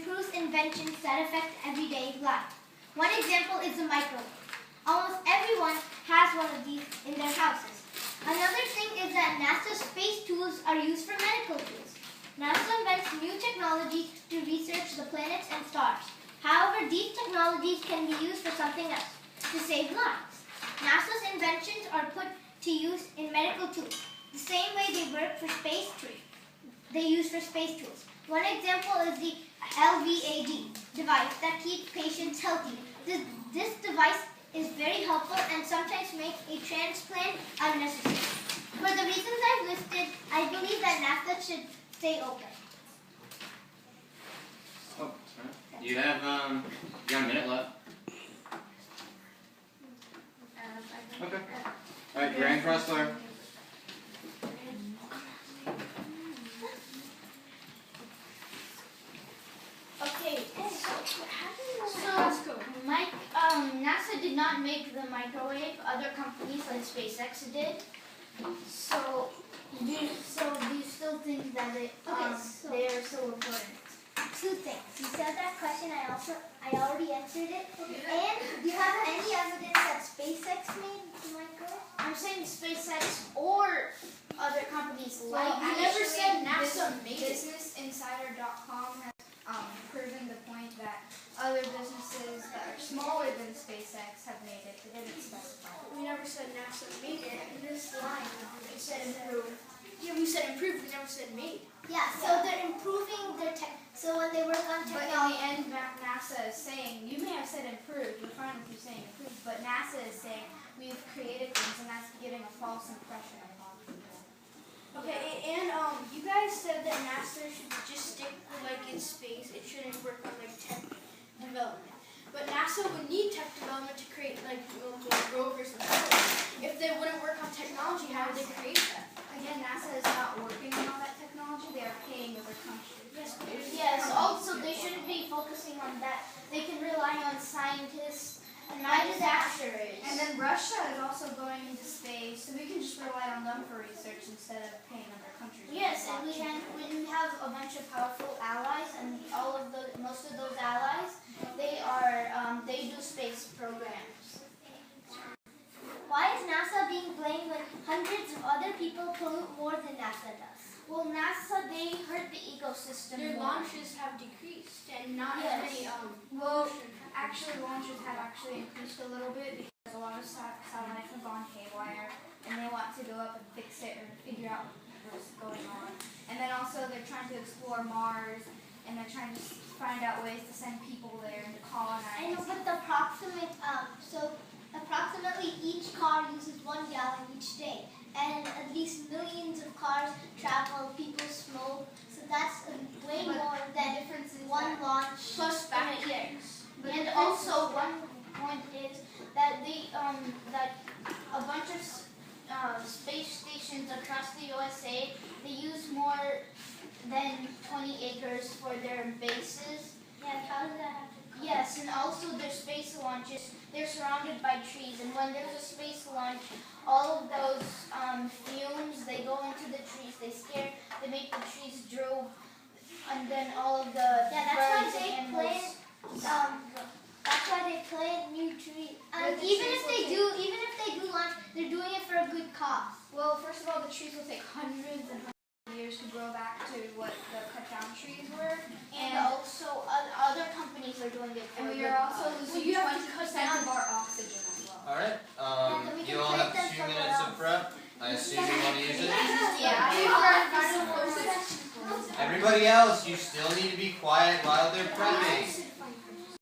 improves inventions that affect everyday life. One example is the microwave. Almost everyone has one of these in their houses. Another thing is that NASA's space tools are used for medical tools. NASA invents new technologies to research the planets and stars. However, these technologies can be used for something else, to save lives. NASA's inventions are put to use in medical tools, the same way they work for space tools. They use for space tools. One example is the LVAD device that keeps patients healthy. This device is very helpful and sometimes makes a transplant unnecessary. For the reasons I've listed, I believe that NASA should stay open. Oh, sorry. You have a minute left. Okay. All right, Grand Crossler. Okay, so NASA did not make the microwave. Other companies like SpaceX did. So do you still think that they are so important? Two things. You said that question. I already answered it. Okay. And do you have any evidence that SpaceX made the microwave? I'm saying SpaceX or other companies like. I never said NASA made it. BusinessInsider.com has proven the point that other businesses that are smaller than SpaceX have made it. They didn't specify. We never said NASA made it. In this line, it said improve. Yeah, we said improve. We never said made. Yeah, so they're improving their tech. So when they work on technology. But in the end, NASA is saying, you may have said improved. We're fine with you saying improved, but NASA is saying we've created things, and that's giving a false impression upon people. Okay, and you guys said that NASA should just stick in space. It shouldn't work on tech development. But NASA would need tech development to create rovers and stuff. If they wouldn't work on technology, how would they create that? Again, NASA is not working on all that technology. They are paying other countries. Yes, also they shouldn't be focusing on that. They can rely on scientists and manufacturers. And then Russia is also going into space, so we can just rely on them for research instead of paying other countries. Yes, and we have a bunch of powerful allies, and most of those allies, they do space programs. Why is NASA being blamed when hundreds of other people pollute more than NASA does? Well, NASA, they hurt the ecosystem. Their launches have decreased, and not as many. Actually, launches have actually increased a little bit because a lot of satellites have gone haywire, and they want to go up and fix it or figure out what's going on. And then also they're trying to explore Mars, and they're trying to find out ways to send people there and to colonize. I know, but the approximately each car uses 1 gallon each day, and at least millions of cars travel, people smoke, so that's way more than one launch Plus batteries. And also one point is that that a bunch of space stations across the USA, they use more than 20 acres for their bases. Yeah, how does that have to come? Yes, and also their space launches, they're surrounded by trees, and when there's a space launch, all of those fumes, they go into the trees, they make the trees droop, and then all of the birds and animals. That's why they plant new trees. And even if they do launch, they're doing it for a good cause. Well, first of all, the trees will take hundreds and hundreds of years to grow back to what the cut down trees were. And also other companies are doing it for And we are also losing 20% of our oxygen as well. All right. You all have 2 minutes of prep. I assume you want to use it. Yeah. Everybody else, you still need to be quiet while they're prepping.